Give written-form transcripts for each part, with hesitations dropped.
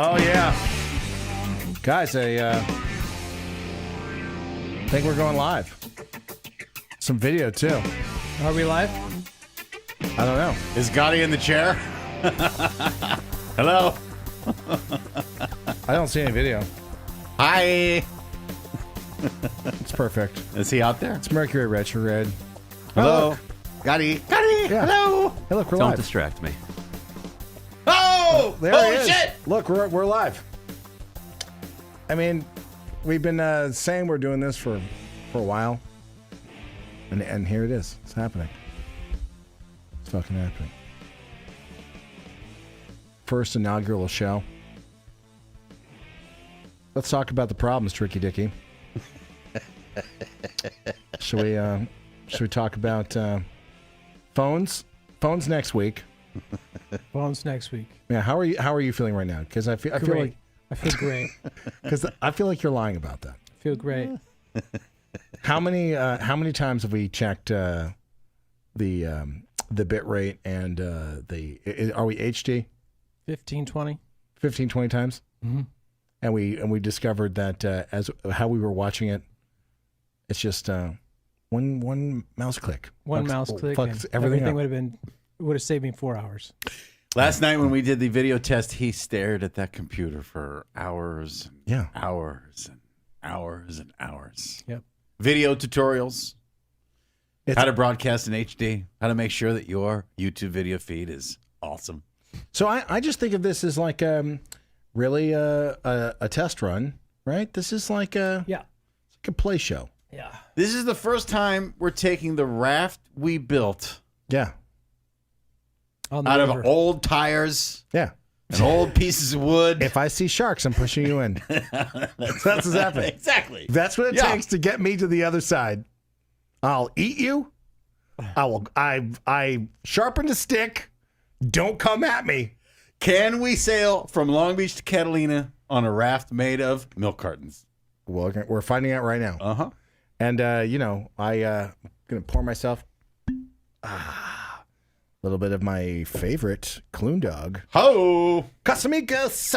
Oh, yeah. Guys, I think we're going live. Some video, too. Are we live? I don't know. Is Gotti in the chair? Hello? I don't see any video. Hi. It's perfect. Is he out there? It's Mercury Retrograde. Hello? look. Gotti. Gotti. Yeah. Hello? Hey, look, we're Don't live. distract me. Oh! There Holy it is. shit! Look, we're live. I mean, we've been saying we're doing this for a while. And here it is. It's happening. It's fucking happening. First inaugural show. Let's talk about the problems, Tricky Dicky. Should we talk about phones? Phones next week. Phones next week. Yeah, how are you feeling right now? Because I feel Great. like I feel great. because I feel like you're lying about that. I feel great. How many times have we checked the bit rate and are we HD? 15, 20. 15, 20 times? Mm-hmm. And we discovered that as how we were watching it, it's just one mouse click. One Fucks- mouse click. fucks And everything up. would have saved me 4 hours. Last night when we did the video test, he stared at that computer for hours and Yeah. hours and hours and hours. Yep. Video tutorials, It's, how to broadcast in HD, how to make sure that your YouTube video feed is awesome. so I just think of this as like really a test run, right? This is like Yeah. it's like a play show. Yeah. This is the first time we're taking the raft we built Yeah. On the out river. of old tires Yeah. and old pieces of wood. If I see sharks, I'm pushing you in. That's what's happening. Exactly. That's what it Yeah. takes to get me to the other side. I'll eat you. I sharpened a stick. Don't come at me. Can we sail from Long Beach to Catalina on a raft made of milk cartons? Well, we're finding out right now. Uh-huh. And I'm gonna pour myself a little bit of my favorite Clune Dog, Ho! Casamigos.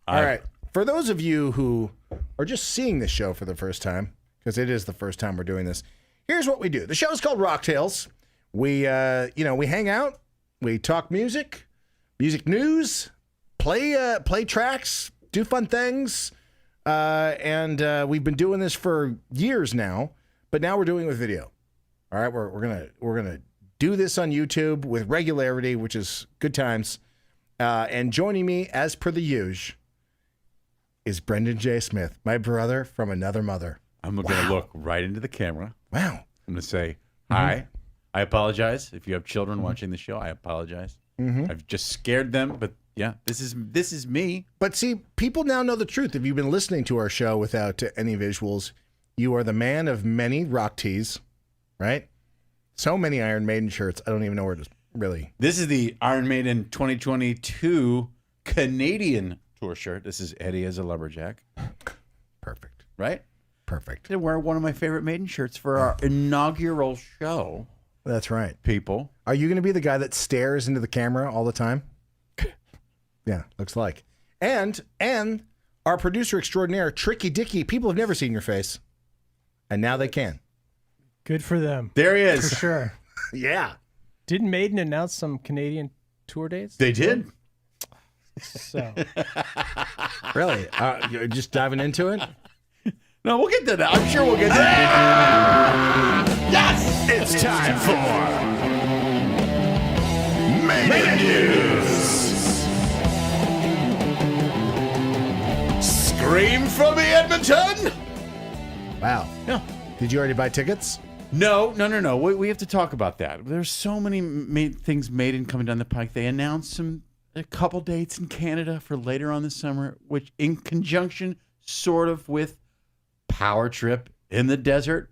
All right. For those of you who are just seeing this show for the first time, because it is the first time we're doing this, here's what we do. The show is called Rocktails. We hang out, we talk music news, play tracks, do fun things, and we've been doing this for years now. But now we're doing it with video. All right, we're gonna do this on YouTube with regularity, which is good times. And joining me, as per the usual, is Brendan J. Smith, my brother from another mother. I'm going to look right into the camera. Wow. I'm going to say, hi. I apologize. If you have children watching the show, I apologize. I've just scared them, but yeah, this is me. But see, people now know the truth. If you've been listening to our show without any visuals, you are the man of many rock tees, right? So many Iron Maiden shirts, I don't even know where to really. This is the Iron Maiden 2022 Canadian tour shirt. This is Eddie as a lumberjack, Perfect. right? Perfect. I wear one of my favorite Maiden shirts for our inaugural show, That's right. people. Are you going to be the guy that stares into the camera all the time? Yeah, looks like. And our producer extraordinaire, Tricky Dicky. People have never seen your face, and now they can. Good for them. There he For is. sure. Yeah. Didn't Maiden announce some Canadian tour dates? They did. So Really? You're just diving into it? No, we'll get to that. I'm sure we'll get to that. Yes! It's time for Maiden News. Scream from the Edmonton. Wow. No. Did you already buy tickets? No. We have to talk about that. There's so many things Maiden coming down the pike. They announced a couple dates in Canada for later on this summer, which in conjunction sort of with Power Trip in the Desert,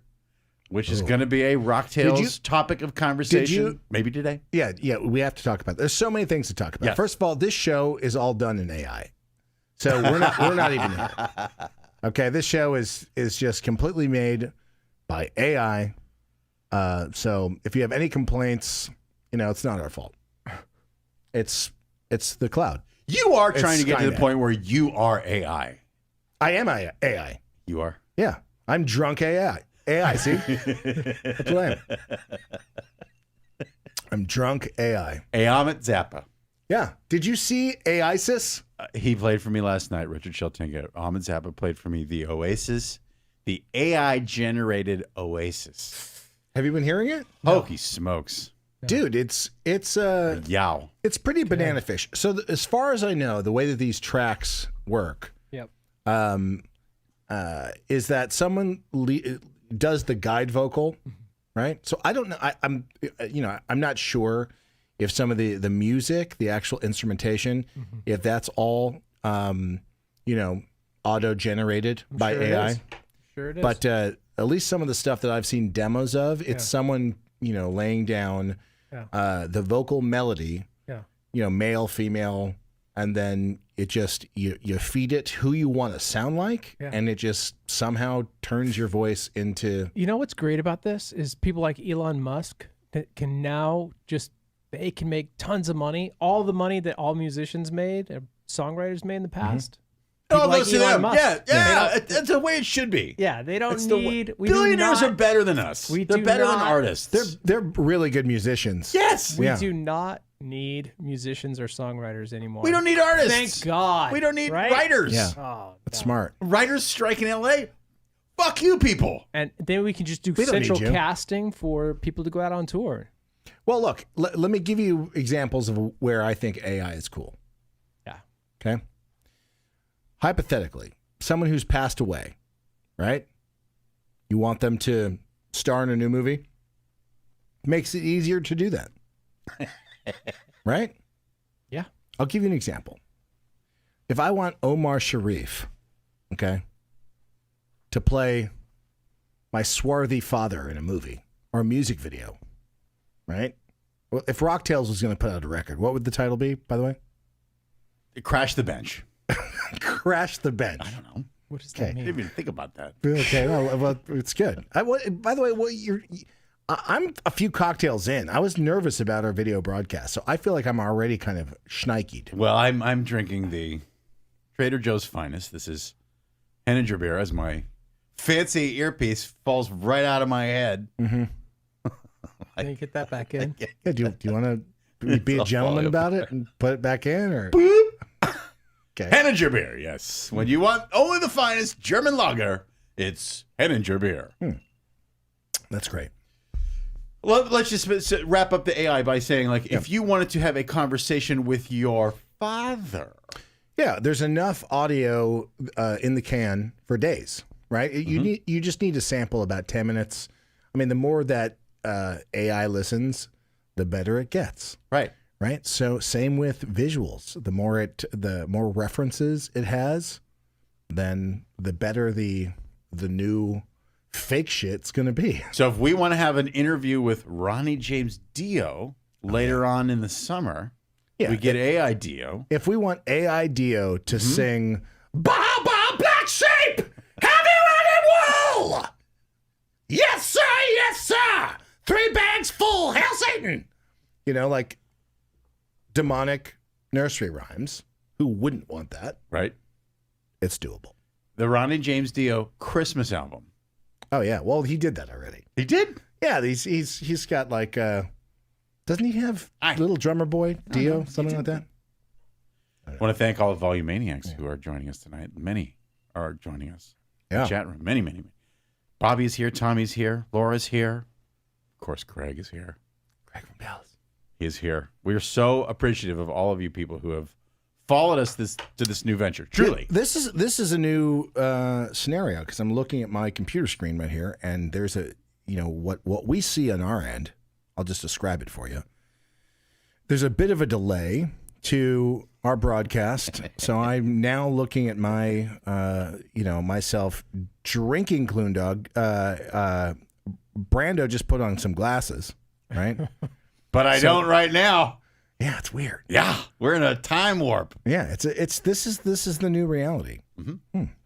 which is going to be a Rocktails topic of conversation. Maybe today. Yeah, we have to talk about. There's so many things to talk about. Yes. First of all, this show is all done in AI, so we're not even here. Okay, this show is just completely made by AI. So if you have any complaints, it's not our fault. It's the cloud. You are trying to get to the Skynet. point where you are AI. I am AI. You are. Yeah, I'm drunk AI. AI, see? That's what I am. I'm drunk AI. Ahmet Zappa. Yeah. Did you see AISIS? He played for me last night, Richard Sheltinga. Ahmet Zappa played for me the Oasis, the AI-generated Oasis. Have you been hearing it? Hokey smokes. Dude, it's Yow. it's pretty banana fish. So as far as I know, the way that these tracks work Yep. is that someone does the guide vocal, right? So I don't know. I'm not sure if some of the music, the actual instrumentation, if that's all auto generated by sure it AI. is. Sure it is. But at least some of the stuff that I've seen demos of, it's someone laying down the vocal melody, male, female, and then it just you feed it who you want to sound like, and it just somehow turns your voice into. You know what's great about this is people like Elon Musk that can now they can make tons of money, all the money that all musicians made, songwriters made in the past. Oh, Like listen to Elon them. Musk. Yeah. That's the way it should be. Yeah, they don't It's need. We billionaires do are not, better than us. We They're do better than not- artists. They're really good musicians. yes. We Yeah. do not need musicians or songwriters anymore. We don't need artists. Thank God. We don't need right? writers. Yeah. Oh, That's no. smart. Writers strike in LA. Fuck you, people. And then we can just do We don't need central you. casting for people to go out on tour. Well, look, let me give you examples of where I think AI is cool. Yeah. Okay. Hypothetically, someone who's passed away, right? You want them to star in a new movie? Makes it easier to do that. Right? Yeah. I'll give you an example. If I want Omar Sharif, okay, to play my swarthy father in a movie or a music video, right? Well, if Rocktails was going to put out a record, what would the title be, by the way? Crash the bench. Crash the Bench. I don't know. What does Okay. that I mean? didn't even think about that. Okay, well, it's good. By the way, I'm a few cocktails in. I was nervous about our video broadcast, so I feel like I'm already kind of schniked. Well, I'm drinking the Trader Joe's finest. This is Henninger beer as my fancy earpiece falls right out of my head. Can you get that back in? Yeah, do you want to be a gentleman about it and put it back in, or? Okay. Henninger beer, yes. When you want only the finest German lager, it's Henninger beer. That's great. Let's just wrap up the AI by saying, like, if you wanted to have a conversation with your father. Yeah, there's enough audio in the can for days, right? You just need to sample about 10 minutes. I mean, the more that AI listens, the better it gets. Right. Right. So same with visuals. The more references it has, then the better the new fake shit's gonna be. So if we want to have an interview with Ronnie James Dio later on in the summer, we get AI Dio. If we want AI Dio to sing "Ba Ba Black Sheep, have you any wool? Yes, sir, yes, sir. 3 bags full, hail Satan." Like demonic nursery rhymes. Who wouldn't want that? Right. It's doable. The Ronnie James Dio Christmas album. Oh yeah. Well, he did that already. He did? Yeah, he's got like doesn't he have Little Drummer Boy Dio, something like that? I want to thank all the Volumaniacs who are joining us tonight. Many are joining us in Yeah. the chat room. Many, many, many. Bobby's here. Tommy's here. Laura's here. Of course, Craig is here. Craig from Dallas. He is here. We are so appreciative of all of you people who have followed us to this new venture. Truly. This is a new scenario because I'm looking at my computer screen right here, and there's what we see on our end. I'll just describe it for you. There's a bit of a delay to our broadcast, so I'm now looking at my myself drinking Clune Dog. Brando just put on some glasses, right? But I don't right now. Yeah, it's weird. Yeah. We're in a time warp. Yeah, this is the new reality.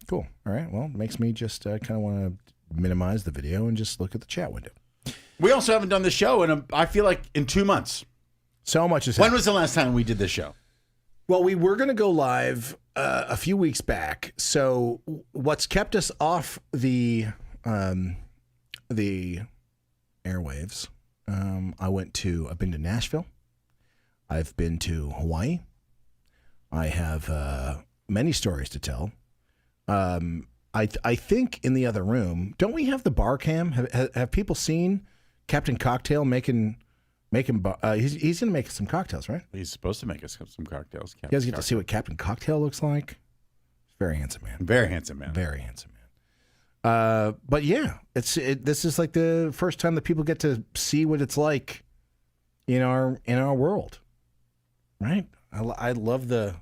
Cool. All right. Well, it makes me just kind of want to minimize the video and just look at the chat window. We also haven't done the show I feel like in 2 months. So much is When happening. was the last time we did this show? Well, we were going to go live a few weeks back. So what's kept us off the airwaves? I've been to Nashville. I've been to Hawaii. I have many stories to tell. I think in the other room, don't we have the bar cam? Have people seen Captain Cocktail making? He's going to make us some cocktails, right? He's supposed to make us some cocktails. You guys get to see what Captain Cocktail looks like. Very handsome man. Very handsome man. Very handsome man. But yeah, this is like the first time that people get to see what it's like in our world, right? I love the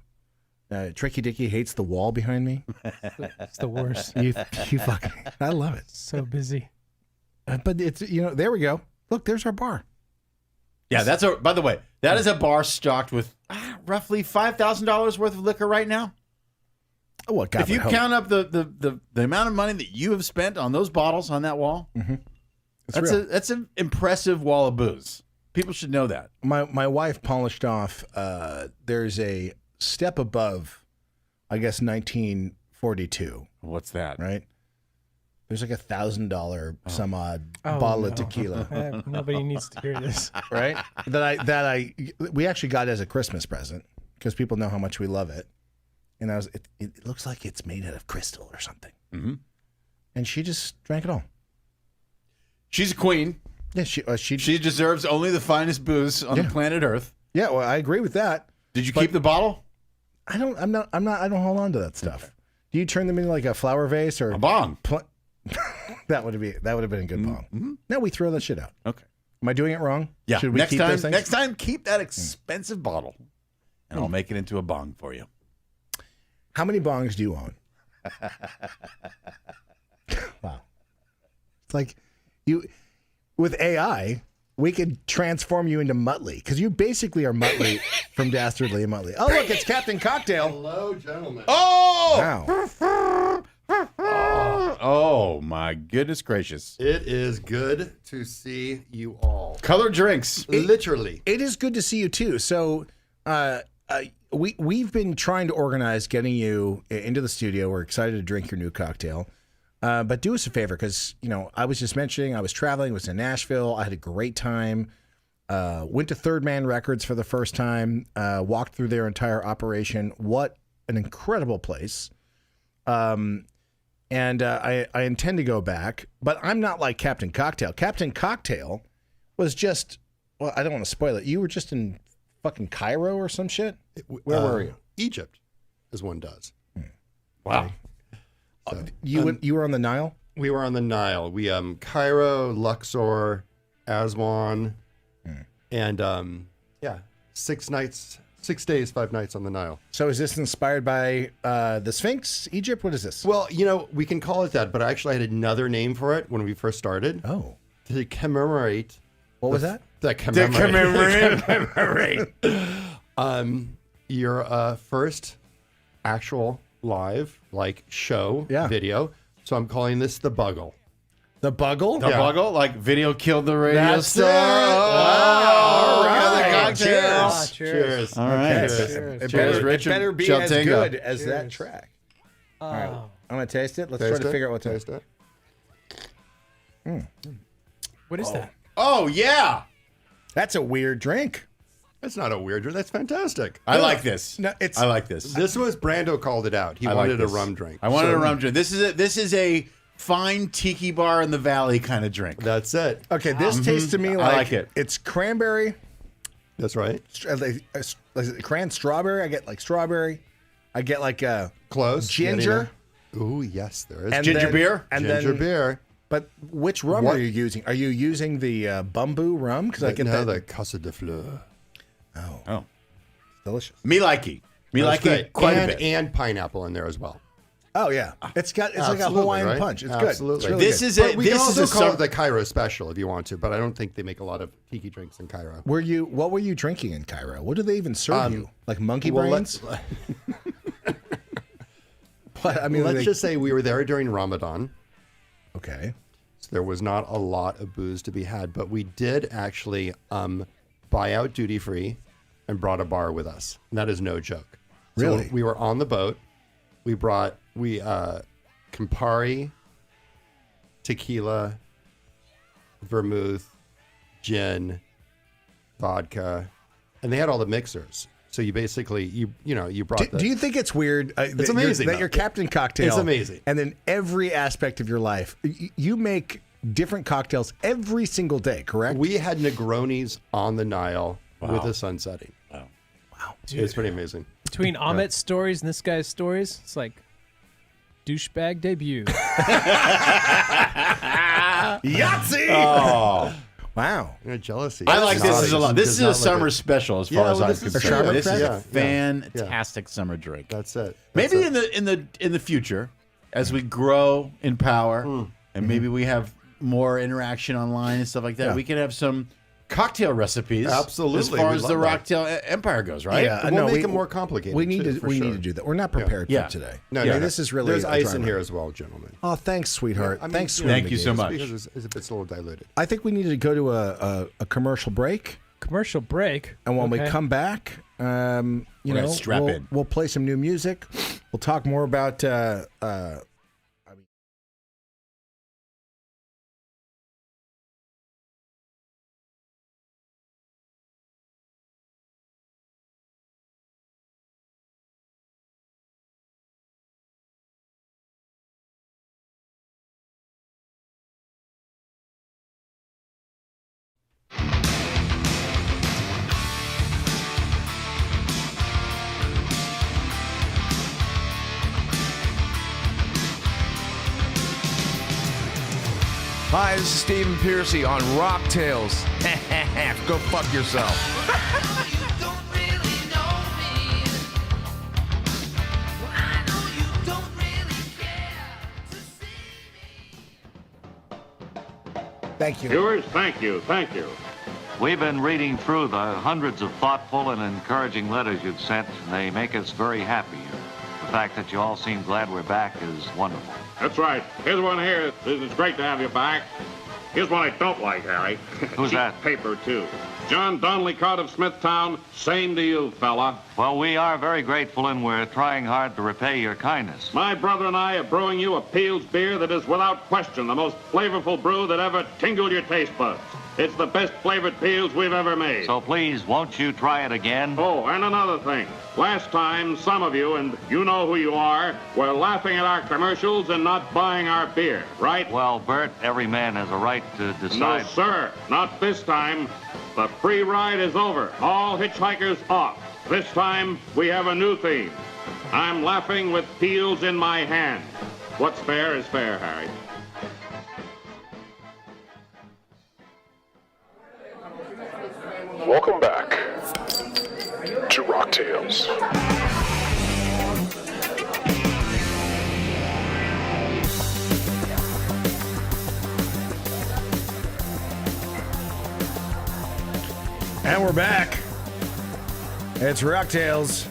Tricky Dicky hates the wall behind me. It's the worst. You fucking, I love it. So busy. But it's there we go. Look, there's our bar. Yeah, by the way, that is a bar stocked with roughly $5,000 worth of liquor right now. Oh, what God if you count up the amount of money that you have spent on those bottles on that wall, that's an impressive wall of booze. People should know that. My wife polished off. There's a step above, I guess, 1942. What's that? Right. There's like $1,000 some odd bottle of tequila. Nobody needs to hear this, right? We actually got as a Christmas present because people know how much we love it. And it looks like it's made out of crystal or something. Mm-hmm. And she just drank it all. She's a queen. Yeah, she deserves only the finest booze on the planet Earth. Yeah, well, I agree with that. Did you keep the bottle? I don't hold on to that stuff. Okay. Do you turn them into like a flower vase or a bong? That would have been a good bong. Mm-hmm. No, we throw that shit out. Okay. Am I doing it wrong? Yeah. Should we keep those things? Next time, keep that expensive bottle, and I'll make it into a bong for you. How many bongs do you own? Wow. It's like with AI, we could transform you into Muttley because you basically are Muttley from Dastardly and Muttley. Oh, look, it's Captain Cocktail. Hello, gentlemen. Oh! Wow. Oh, my goodness gracious. It is good to see you all. Colored drinks. Literally. It is good to see you, too. So we've been trying to organize getting you into the studio. We're excited to drink your new cocktail. But do us a favor because, I was just mentioning I was traveling, was in Nashville. I had a great time. Went to Third Man Records for the first time. Walked through their entire operation. What an incredible place. And I intend to go back, but I'm not like Captain Cocktail. Captain Cocktail was just, well, I don't want to spoil it. You were just in fucking Cairo or some shit? Where were you? Egypt, as one does. Wow. So, you were on the Nile? We were on the Nile. We Cairo, Luxor, Aswan, and 6 days, 5 nights on the Nile. So is this inspired by the Sphinx, Egypt? What is this? Well, we can call it that, but I actually had another name for it when we first started. Oh. To commemorate. What was that? Commemorate. Your first actual live show video. So I'm calling this the Buggle. The Buggle? The Buggle? Like video killed the radio star? All right. Cheers. Cheers. All right. Cheers. It better be as good as that track. All right. I'm going to taste it. Let's try to figure out what to taste it. What is that? Oh, yeah. That's a weird drink. That's not a weird drink. That's fantastic. I like this. No, I like this. This was Brando called it out. He wanted a rum drink. I wanted a rum drink. This is a fine tiki bar in the valley kind of drink. That's it. Okay, this tastes to me like, I like it. It's cranberry. That's right. Cran strawberry. I get like strawberry. I get like close ginger. Ooh, yes, there is. And ginger beer? And ginger beer. But which rum are you using? Are you using the Bumbu rum? Because I get that. the Casa de Fleur. Oh. Delicious. Me likey quite a bit. And pineapple in there as well. Oh yeah, it's like a Hawaiian punch. It's Absolutely. good. It's really good. We can also call it the Cairo special if you want to, but I don't think they make a lot of tiki drinks in Cairo. What were you drinking in Cairo? What do they even serve you? Like monkey brains? Let's just say we were there during Ramadan. Okay. So there was not a lot of booze to be had, but we did actually buy out duty free and brought a bar with us. And that is no joke. Really? So we were on the boat. We brought Campari, tequila, vermouth, gin, vodka, and they had all the mixers. So you basically you brought. Do you think it's weird? It's amazing that you're Captain Cocktail. It's amazing. And then every aspect of your life, you make different cocktails every single day, correct? We had Negronis on the Nile with the sun setting. Wow. It's pretty amazing. Between Ahmet's stories and this guy's stories, it's like douchebag debut. Yahtzee! Oh. Wow. Jealousy. I like this Naughty. as a lot. This Does is a not like summer it. special as Yeah, far as well, I'm this is concerned. true. This is Yeah, a fantastic summer drink. That's it. Maybe in the future, as we grow in power, and maybe we have more interaction online and stuff like that, Yeah. we can have some cocktail recipes. Absolutely. As far We'd as the love that. Rocktail Empire goes, right? Yeah. We'll no, make it more complicated. We need too, to for we sure. need to do that. We're not prepared Yeah. for today. No, I no, mean, no. this is really There's a ice in driver. here as well, gentlemen. Oh, thanks, sweetheart. I mean, Thanks, you know, Thank you so much. Because it's a little diluted. I think we need to go to a commercial break, Commercial break. and when we Okay. come back, gonna strap in. we'll play some new music. We'll talk more about. Hi, this is Stephen Piercy on Rocktails. Go fuck yourself. Thank you. Viewers, thank you. We've been reading through the hundreds of thoughtful and encouraging letters you've sent, and they make us very happy. The fact that you all seem glad we're back is wonderful. That's right. Here's one here. It's great to have you back. Here's one I don't like, Harry. Who's Cheap that? paper, too. John Donnelly Cott of Smithtown, same to you, fella. Well, we are very grateful, and we're trying hard to repay your kindness. My brother and I are brewing you a Peel's beer that is without question the most flavorful brew that ever tingled your taste buds. It's the best flavored Peel's we've ever made. So please, won't you try it again? Oh, and another thing. Last time, some of you, and you know who you are, were laughing at our commercials and not buying our beer, right? Well, Bert, every man has a right to No, decide. sir. Not this time. The free ride is over. All hitchhikers off. This time, we have a new theme. I'm laughing with Peels in my hand. What's fair is fair, Harry. Welcome back to Rocktails. And we're back. It's Rocktails.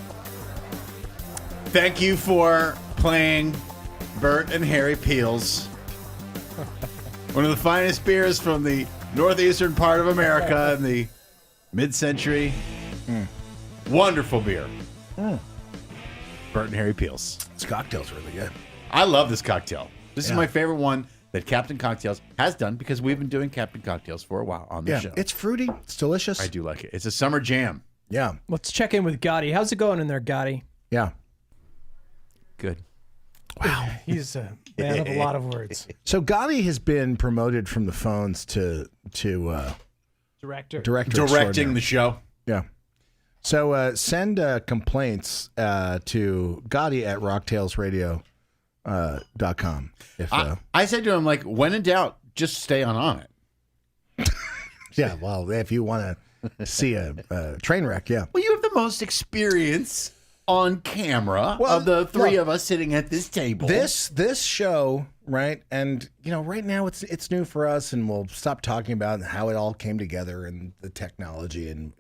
Thank you for playing Bert and Harry Peels. One of the finest beers from the northeastern part of America in the mid-century. Wonderful beer. Bert and Harry Peels. This cocktail's really good. I love this cocktail. This is Yeah. my favorite one that Captain Cocktails has done because we've been doing Captain Cocktails for a while on the Yeah, show. it's fruity. It's delicious. I do like it. It's a summer jam. Yeah, Let's check in with Gotti. How's it going in there, Gotti? yeah. Good. He's a man of a lot of words. So Gotti has been promoted from the phones to Director. director Directing extraordinaire. the show. Yeah. So send complaints to Gotti at rocktailsradio.com. I said to him, like, when in doubt, just stay on it. Yeah, well, if you want to see a train wreck, yeah. Well, you have the most experience on camera of the three of us sitting at this table. This show, right? And right now it's new for us, and we'll stop talking about how it all came together and the technology, and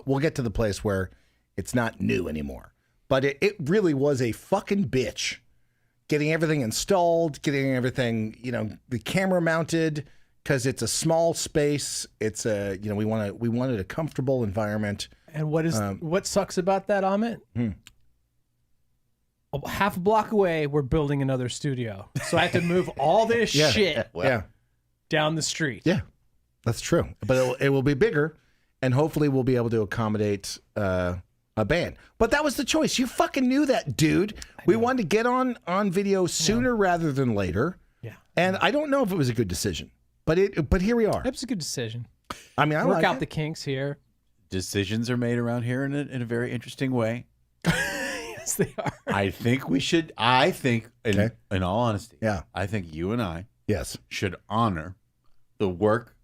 we'll get to the place where it's not new anymore. But it really was a fucking bitch getting everything installed, getting everything, the camera mounted, because it's a small space. It's we wanted a comfortable environment. And what sucks about that, Ahmet? Half a block away, we're building another studio. So I have to move all this shit down the street. Yeah, that's true. But it will be bigger, and hopefully we'll be able to accommodate a band. But that was the choice. You fucking knew that, dude. We wanted to get on video sooner rather than later. Yeah. And I don't know if it was a good decision, but here we are. That was a good decision. I mean, I work like out it. the kinks here. Decisions are made around here in a very interesting way. Yes, they are. I think in all honesty, I think you and I should honor the work,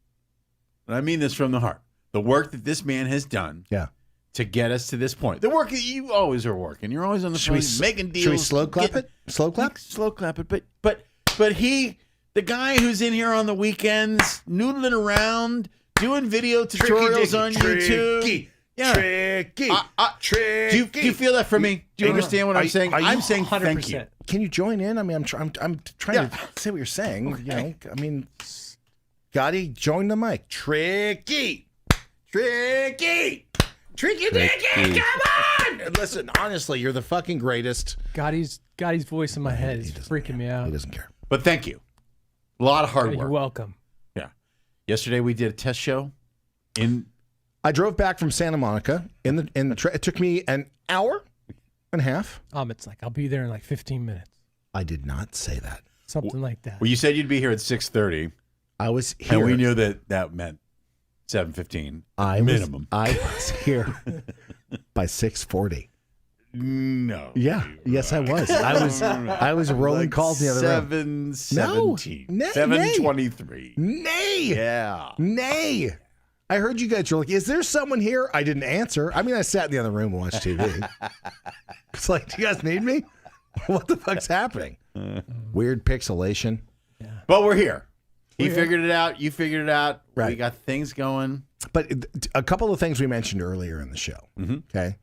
and I mean this from the heart, the work that this man has done to get us to this point. The work that you always are working. You're always on the phone making deals. Should we slow clap it? Slow clap? Slow clap it. But he, the guy who's in here on the weekends, noodling around, doing video tutorials on YouTube. Yeah. Tricky. Do you feel that from me? Do you understand what I'm saying? I'm saying 100%. thank you. Can you join in? I mean, I'm trying to say what you're saying. Okay. You know, I mean, Gotti, join the mic. Tricky. Come on! Listen, honestly, you're the fucking greatest. Gotti's voice in my head is freaking me out. He doesn't care. But thank you. A lot of hard work. You're welcome. Yeah. Yesterday we did a test show I drove back from Santa Monica in the it took me an hour and a half. It's like I'll be there in like 15 minutes. I did not say that. Something like that. Well, you said you'd be here at 6:30. I was here. And we knew that meant 7:15 minimum. I was here by 6:40. No. Yeah. Yes, I was. I was rolling like calls in the other room. 7:17. No. 7:23. Nay. Yeah. Nay. I heard you guys were like, is there someone here? I didn't answer. I mean, I sat in the other room and watched TV. It's like, do you guys need me? What the fuck's happening? Weird pixelation. Yeah. But we're here. He figured it out. You figured it out. Right. We got things going. But a couple of things we mentioned earlier in the show. Okay.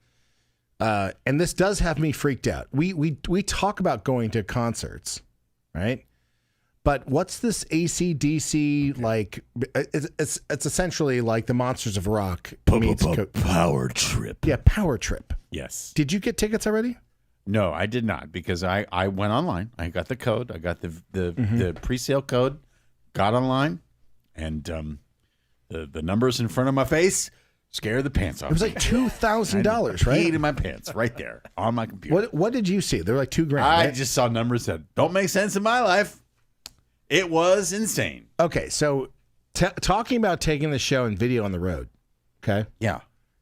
And this does have me freaked out. We talk about going to concerts, right? But what's this AC/DC like? It's essentially like the Monsters of Rock meets Power Trip. Yeah, Power Trip. Yes. Did you get tickets already? No, I did not because I went online. I got the code. I got the pre-sale code. Got online, and the numbers in front of my face scared the pants off. It was like $2,000, right? Peed in my pants right there on my computer. What did you see? They're like $2,000. I right? just saw numbers that don't make sense in my life. It was insane. Okay, so talking about taking the show and video on the road, okay? Yeah.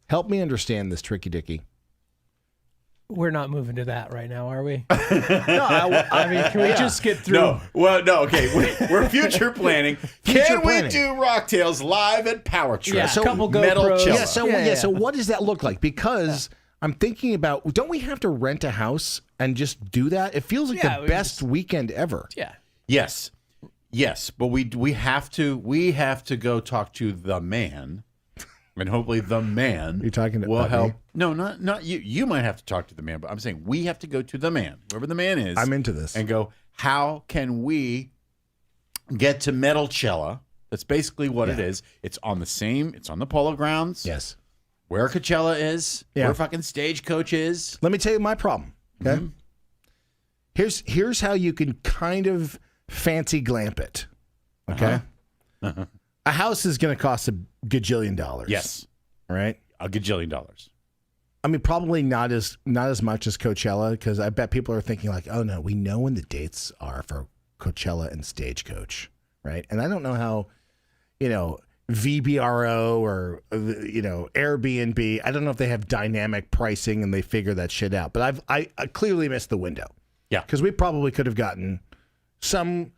Help me understand this tricky dicky. We're not moving to that right now, are we? No, I mean, can we just get through? No. Well, no. Okay, we're future planning. Can we do Rocktails live at Power Trip? Yeah, So couple metal GoPros. cello. Yeah, so what does that look like? Because I'm thinking about, don't we have to rent a house and just do that? It feels like the best weekend ever. Yeah. Yes, but we have to go talk to the man, and hopefully the man You're talking to will help. me? No, not you. You might have to talk to the man, but I'm saying we have to go to the man, whoever the man is. I'm into this. And go, how can we get to Metalcella? That's basically what it is. It's on the Polo Grounds. Yes. Where Coachella is, Yeah. where fucking Stagecoach is. Let me tell you my problem, okay? Here's how you can kind of fancy glamp it, okay? A house is going to cost $1 gajillion. Yes. All right? $1 gajillion. I mean, probably not as much as Coachella, because I bet people are thinking like, oh no, we know when the dates are for Coachella and Stagecoach, right? And I don't know how, VBRO or Airbnb. I don't know if they have dynamic pricing and they figure that shit out. But I clearly missed the window. Yeah, because we probably could have gotten some,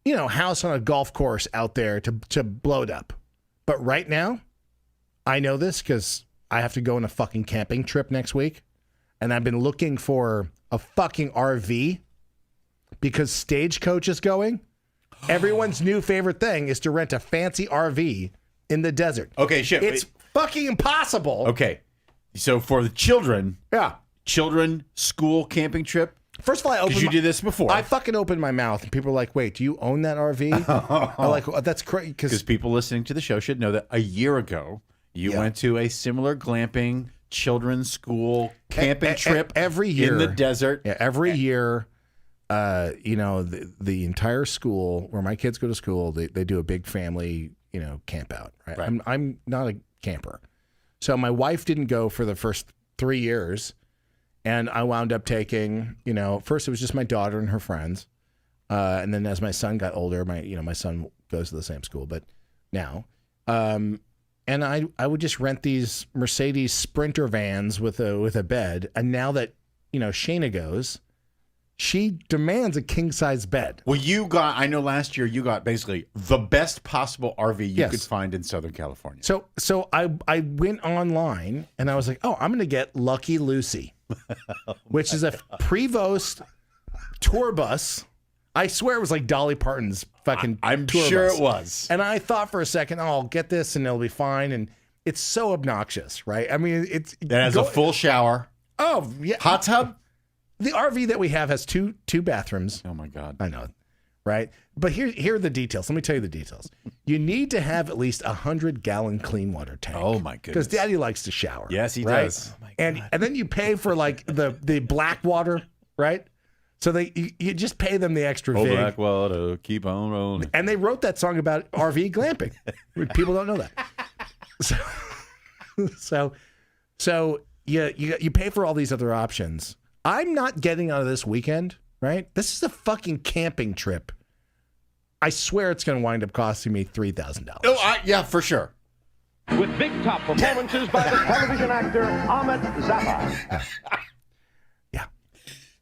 house on a golf course out there to blow it up. But right now, I know this because I have to go on a fucking camping trip next week. And I've been looking for a fucking RV because Stagecoach is going. Everyone's new favorite thing is to rent a fancy RV in the desert. Okay, shit. It's fucking impossible. Okay. So for the children, Yeah. school camping trip. First of all, I opened. Because you did this before. I fucking opened my mouth, and people are like, "Wait, do you own that RV?" I'm like, oh, "That's crazy." Because people listening to the show should know that a year ago, You went to a similar glamping children's school camping trip every year in the desert. Yeah, every year, the entire school where my kids go to school, they do a big family, camp out. Right? I'm not a camper. So my wife didn't go for the first 3 years, and I wound up taking, first it was just my daughter and her friends. And then as my son got older, my son goes to the same school, but now, and I would just rent these Mercedes Sprinter vans with a bed. And now that, Shayna goes, she demands a king size bed. Well, I know last year you got basically the best possible RV you could find in Southern California. So I went online and I was like, oh, I'm going to get Lucky Lucy, which is a Prevost tour bus. I swear it was like Dolly Parton's fucking I'm tour sure bus. it was. And I thought for a second, oh, I'll get this and it'll be fine. And it's so obnoxious, right? I mean, it has a full shower. Oh, yeah. Hot tub? The RV that we have has two bathrooms. Oh, my God. I know, right? But here are the details. Let me tell you the details. You need to have at least 100-gallon clean water tank. Oh, my goodness. Because Daddy likes to shower. Yes, he right? does. Oh, my God. And then you pay for like the black water, right? So you just pay them the extra vig. Black water, keep on rolling. And they wrote that song about RV glamping. People don't know that. So you pay for all these other options. I'm not getting out of this weekend, right? This is a fucking camping trip. I swear it's going to wind up costing me $3,000. Oh, yeah, for sure. With big top performances by the television actor Ahmet Zappa. Yeah.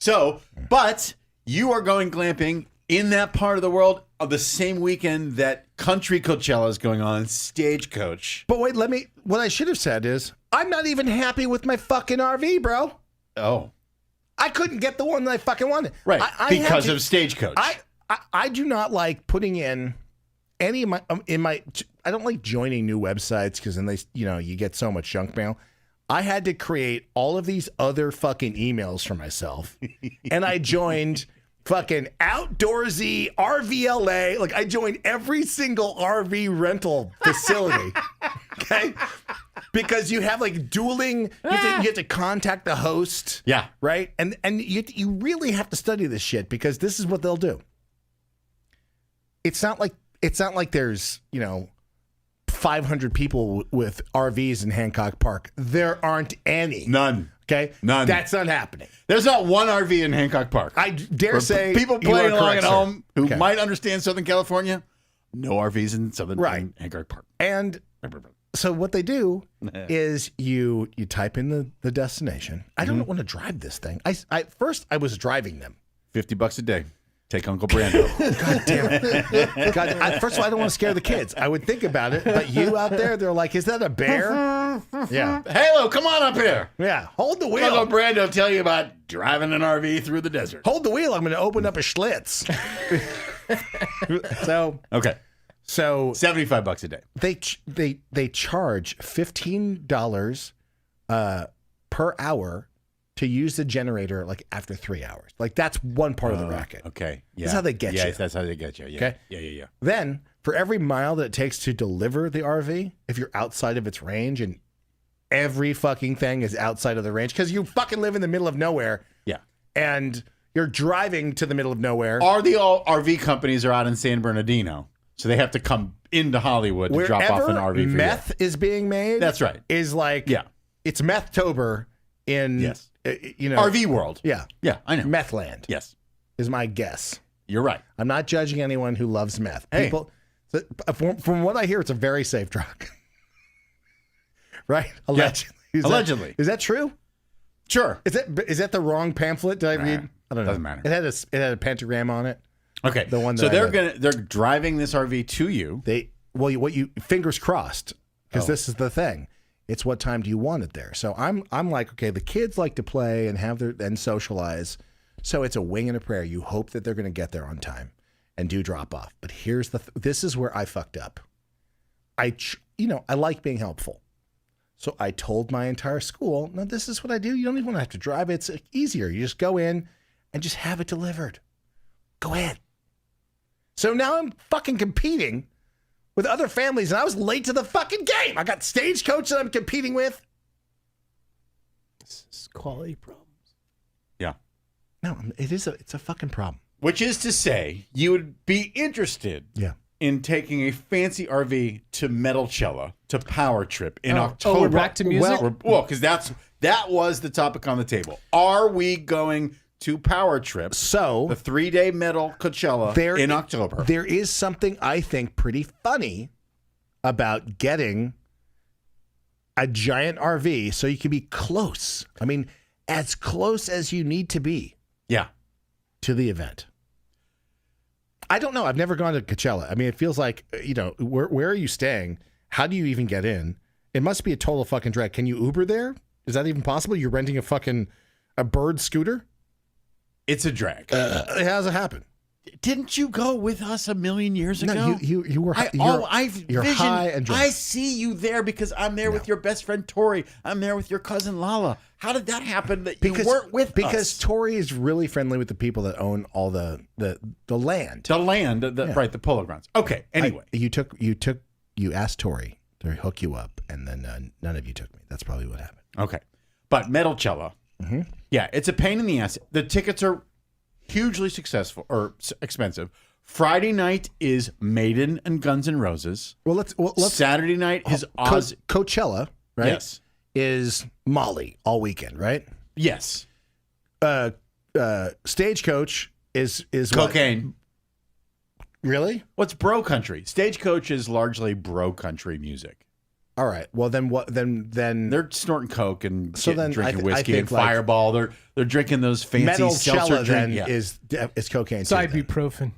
So, but you are going glamping in that part of the world on the same weekend that Country Coachella is going on, Stagecoach. But wait, what I should have said is, I'm not even happy with my fucking RV, bro. Oh. I couldn't get the one that I fucking wanted. Right, because of Stagecoach. I do not like putting in any of my, I don't like joining new websites because then they, you get so much junk mail. I had to create all of these other fucking emails for myself. And I joined fucking Outdoorsy, RVLA. Like I joined every single RV rental facility. Okay. Because you have like dueling, you have to contact the host. Yeah. Right. And you really have to study this shit because this is what they'll do. It's not like there's, 500 people with RVs in Hancock Park. There aren't any. None. Okay? None. That's not happening. There's not one RV in Hancock Park. I dare say people playing along at home who Okay. might understand Southern California, no RVs in in Hancock Park. And so what they do is you type in the destination. I don't want to drive this thing. I first I was driving them. $50 a day. Take Uncle Brando. God damn it. God, first of all, I don't want to scare the kids. I would think about it, but you out there, they're like, is that a bear? Yeah. Halo, come on up here. Yeah. Hold the wheel. Uncle Brando will tell you about driving an RV through the desert. Hold the wheel. I'm going to open up a Schlitz. Okay. So $75 a day. They charge $15 per hour to use the generator like after 3 hours. Like that's one part of the racket. Okay. Yeah. That's how they get you. Yes, that's how they get you. Yeah. Okay. Yeah. Then for every mile that it takes to deliver the RV, if you're outside of its range and every fucking thing is outside of the range because you fucking live in the middle of nowhere. Yeah. And you're driving to the middle of nowhere. All RV companies are out in San Bernardino, so they have to come into Hollywood to drop off an RV for meth is being made. That's right. Is like, it's Meth-tober in, RV world. Yeah. Yeah, I know. Meth land. Yes. Is my guess. You're right. I'm not judging anyone who loves meth. Hey. People, from what I hear, it's a very safe drug. Right? Allegedly. Yeah. Allegedly. Is that true? Sure. Is that the wrong pamphlet? Did I read? I don't know. Doesn't matter. It had a pentagram on it. Okay. The one that so they're driving this RV to you. Fingers crossed, because this is the thing. It's what time do you want it there? So I'm like, okay, the kids like to play and and socialize. So it's a wing and a prayer. You hope that they're going to get there on time and do drop off. But here's this is where I fucked up. I like being helpful. So I told my entire school, no, this is what I do. You don't even want to have to drive. It's easier. You just go in and just have it delivered. Go ahead. So now I'm fucking competing with other families, and I was late to the fucking game. I got Stagecoach that I'm competing with. This is quality problems. Yeah. No, it's a fucking problem. Which is to say, you would be interested in taking a fancy RV to Metalcella to Power Trip in October. Oh, we're back to music? Well, because that was the topic on the table. Are we going to Power Trip? So the 3-day Metal Coachella in October. There is something I think pretty funny about getting a giant RV so you can be close. I mean, as close as you need to be. Yeah. To the event. I don't know. I've never gone to Coachella. I mean, it feels like, where are you staying? How do you even get in? It must be a total fucking drag. Can you Uber there? Is that even possible? You're renting a bird scooter? It's a drag. How does it happen? Didn't you go with us a million years ago? No, you were. You're high and drunk. I see you there because I'm there with your best friend Tori. I'm there with your cousin Lala. How did that happen that you weren't with us? Because Tori is really friendly with the people that own all the land. The land, right? The polo grounds. Okay. Anyway, you asked Tori to hook you up, and then none of you took me. That's probably what happened. Okay, but Metalcella. Mm-hmm. Yeah, it's a pain in the ass. The tickets are hugely successful or expensive. Friday night is Maiden and Guns N' Roses. Well, let's Saturday night is Oz. Coachella, right? Yes. Is Molly all weekend, right? Yes. Stagecoach is cocaine. What? Really? What's bro country? Stagecoach is largely bro country music. All right. Well, then what? Then they're snorting coke and drinking I whiskey and Fireball. They're drinking those fancy seltzer drinks. Is cocaine. It's ibuprofen.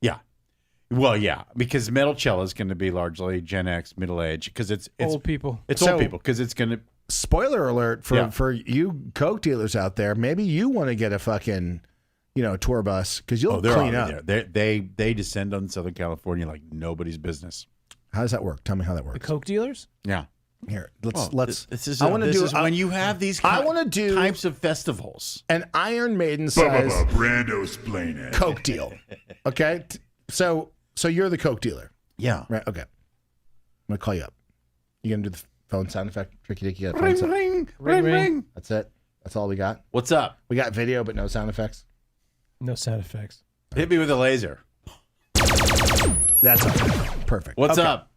Yeah. Well, yeah, because Metalcella is going to be largely Gen X, middle age, because it's old people. It's old people because it's going to. Spoiler alert for you coke dealers out there. Maybe you want to get a fucking tour bus because you'll clean up. They descend on Southern California like nobody's business. How does that work? Tell me how that works. The coke dealers? Yeah. Here, let's. This is when you have these. I want to do types of festivals. An Iron Maiden size Brando-splain coke deal. Okay, so you're the coke dealer. Yeah. Right. Okay. I'm gonna call you up. You gonna do the phone sound effect? Tricky Dicky. Ring, ring, ring, ring. That's it. That's all we got. What's up? We got video, but no sound effects. No sound effects. Hit me with a laser. That's okay. Perfect. What's up?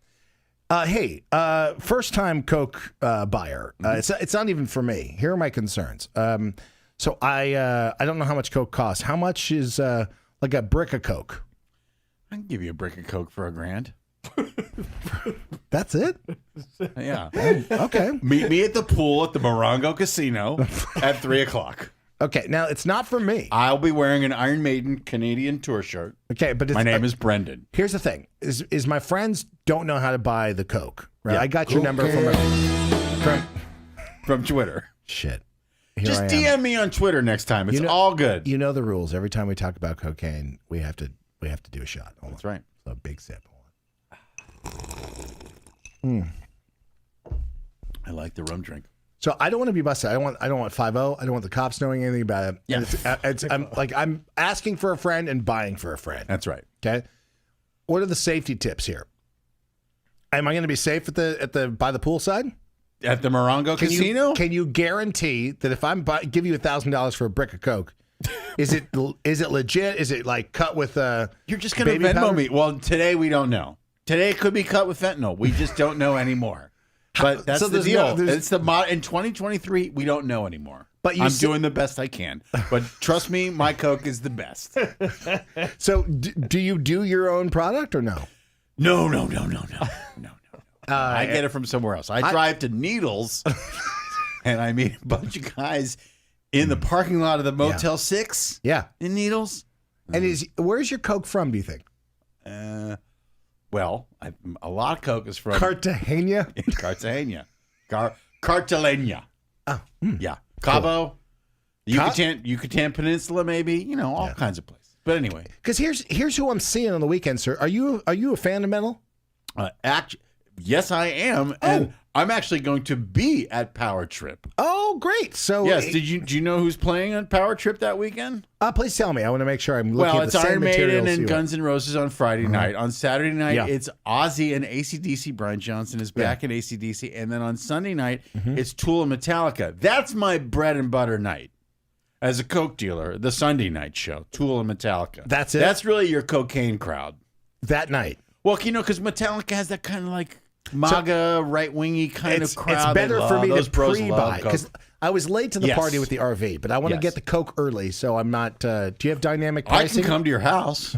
Hey, first time Coke buyer. It's not even for me. Here are my concerns. So I don't know how much Coke costs. How much is like a brick of Coke? I can give you a brick of Coke for $1,000. That's it? Yeah. Okay. Meet me at the pool at the Morongo Casino at 3:00. Okay, now it's not for me. I'll be wearing an Iron Maiden Canadian tour shirt. Okay, but my name is Brendan. Here's the thing: is my friends don't know how to buy the Coke. Right? Yeah. I got your number from Twitter. Shit. Just DM me on Twitter next time. It's all good. You know the rules. Every time we talk about cocaine, we have to do a shot. Hold That's on. right. So a big sip. I like the rum drink. So I don't want to be busted. I don't want 5-0. I don't want the cops knowing anything about it. Yeah. I'm asking for a friend and buying for a friend. That's right. Okay. What are the safety tips here? Am I going to be safe at the by the poolside? At the Morongo Casino? Can you guarantee that if I'm give you $1,000 for a brick of Coke, is it legit? Is it like cut with You're just going to Venmo me. Well, today we don't know. Today it could be cut with fentanyl. We just don't know anymore. But that's the deal. It's in 2023. We don't know anymore. But I'm doing the best I can. But trust me, my Coke is the best. So, do you do your own product or no? No. I get it from somewhere else. I drive to Needles, and I meet a bunch of guys in the parking lot of the Motel 6. Yeah, in Needles. And where's your Coke from? Do you think? Well, a lot of Coke is from Cartagena. Cartagena. Oh, yeah. Cabo, Yucatan Peninsula, maybe. All kinds of places. But anyway, because here's who I'm seeing on the weekend, sir. Are you a fan of metal? Yes, I am, and I'm actually going to be at Power Trip. Oh, great. So yes, do you know who's playing on Power Trip that weekend? Please tell me. I want to make sure I'm looking at the same Iron Maiden materials and Guns N' Roses on Friday night. On Saturday night, Yeah. it's Ozzy and AC/DC. Brian Johnson is back in AC/DC. And then on Sunday night, it's Tool and Metallica. That's my bread and butter night. As a coke dealer, the Sunday night show, Tool and Metallica. That's it? That's really your cocaine crowd. That night. Well, you know, because Metallica has that kind of like MAGA, right-wingy kind of crowd. It's better for me Those to bros pre-buy love because coke. I was late to the Yes. party with the RV, but I want to Yes. get the Coke early, so I'm not. Do you have dynamic I pricing? can come to your house.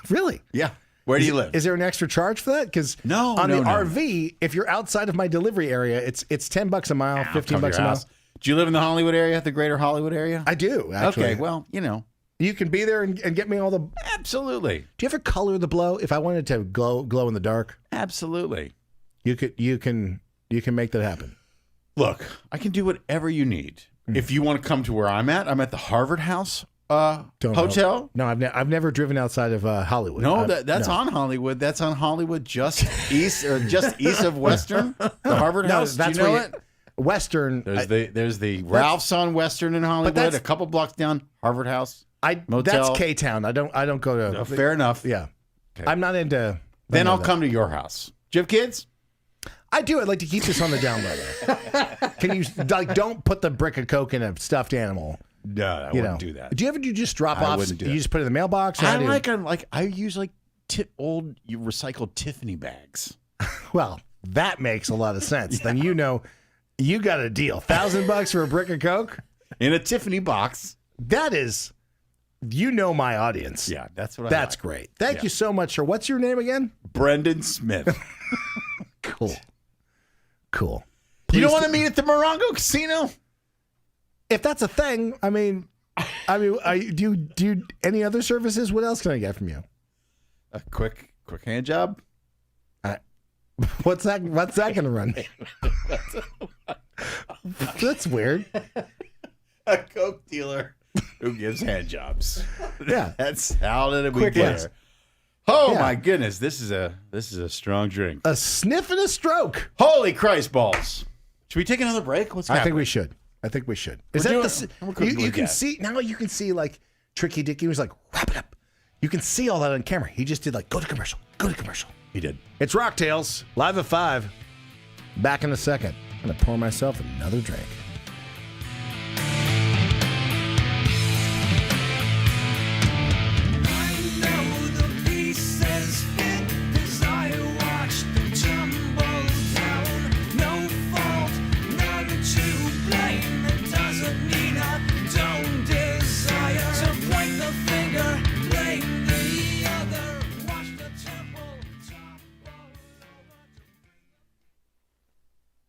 Really? Yeah. Where do you live? Is there an extra charge for that? Because No, on no, the no. RV, if you're outside of my delivery area, it's $10 a mile, I'll come to $15 your a mile. house. Do you live in the Hollywood area, the greater Hollywood area? I do, actually. Okay, well, you know. You can be there and get me all the. Absolutely. Do you ever color the blow? If I wanted to glow in the dark, Absolutely. you can make that happen. Look, I can do whatever you need. If you want to come to where I'm at the Harvard House Hotel. No, I've never driven outside of Hollywood. No, that's on Hollywood. That's on Hollywood, just east of Western. The Harvard House. That's do you know where it? Western. There's the Ralph's on Western in Hollywood. that's- A couple blocks down, Harvard House. That's Motel. K-Town. I don't go to. Fair enough. Yeah, Okay. I'm not into. Then I'll that. come to your house. Do you have kids? I do. I'd like to keep this on the down low. Can you don't put the brick of Coke in a stuffed animal? No, I You wouldn't know. do that. Do you ever do just drop I offs? wouldn't do You that. just put it in the mailbox? Or I how do you- I use old recycled Tiffany bags. Well, that makes a lot of sense. Then you know you got a deal. $1,000 for a brick of Coke? In a Tiffany box. That is, you know my audience. Yeah, that's what I That's like. great. Thank Yeah. you so much, sir. What's your name again? Brendan Smith. Cool. Cool. You don't Please- want to meet at the Morongo Casino? If that's a thing, I mean, do you any other services? What else can I get from you? A quick hand job? What's that going to run me? That's weird. A coke dealer who gives hand jobs. Yeah. That's how did it Quick begin? ones. Oh Yeah. my goodness, this is a strong drink. A sniff and a stroke. Holy Christ balls! Should we take another break? What's I happening? think we should. Is We're that doing- the? we're cooking You with can that. see now. You can see like Tricky Dicky was like wrap it up. You can see all that on camera. He just did like go to commercial. Go to commercial. He did. It's Rocktails live at 5. Back in a second. I'm gonna pour myself another drink.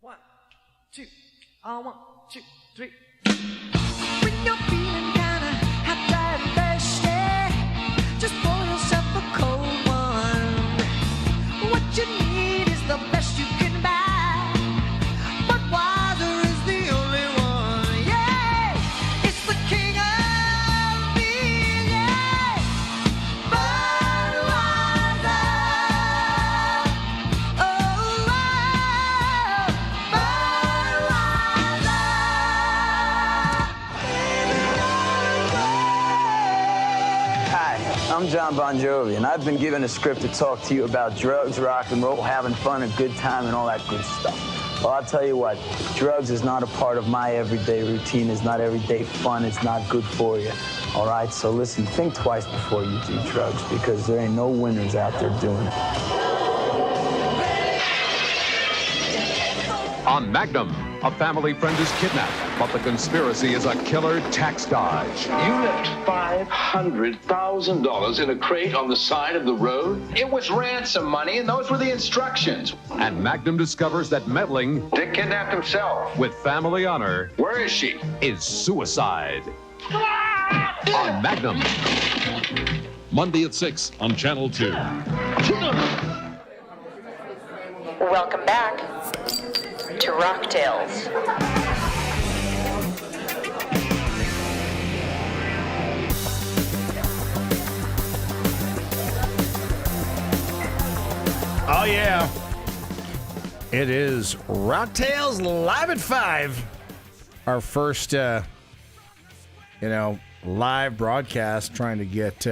One, two, three. When you're feeling kinda hot, dry, and thirsty, just pour yourself a cold one. What you need is the best you can buy, but Budweiser is the only one. Yeah, it's the king of beer. Yeah, Budweiser. Oh, Hi, I'm John Bon Jovi, and I've been given a script to talk to you about drugs, rock and roll, having fun, a good time, and all that good stuff. Well, I'll tell you what, drugs is not a part of my everyday routine. It's not everyday fun. It's not good for you. All right, so listen, think twice before you do drugs, because there ain't no winners out there doing it. On Magnum, a family friend is kidnapped, but the conspiracy is a killer tax dodge. You left $500,000 in a crate on the side of the road? It was ransom money, and those were the instructions. And Magnum discovers that meddling Dick kidnapped himself. with family honor Where is she? is suicide. On Magnum. Monday at 6 on Channel 2. Welcome back to Rocktails. Oh yeah. It is Rocktails live at 5. Our first, live broadcast. Trying to get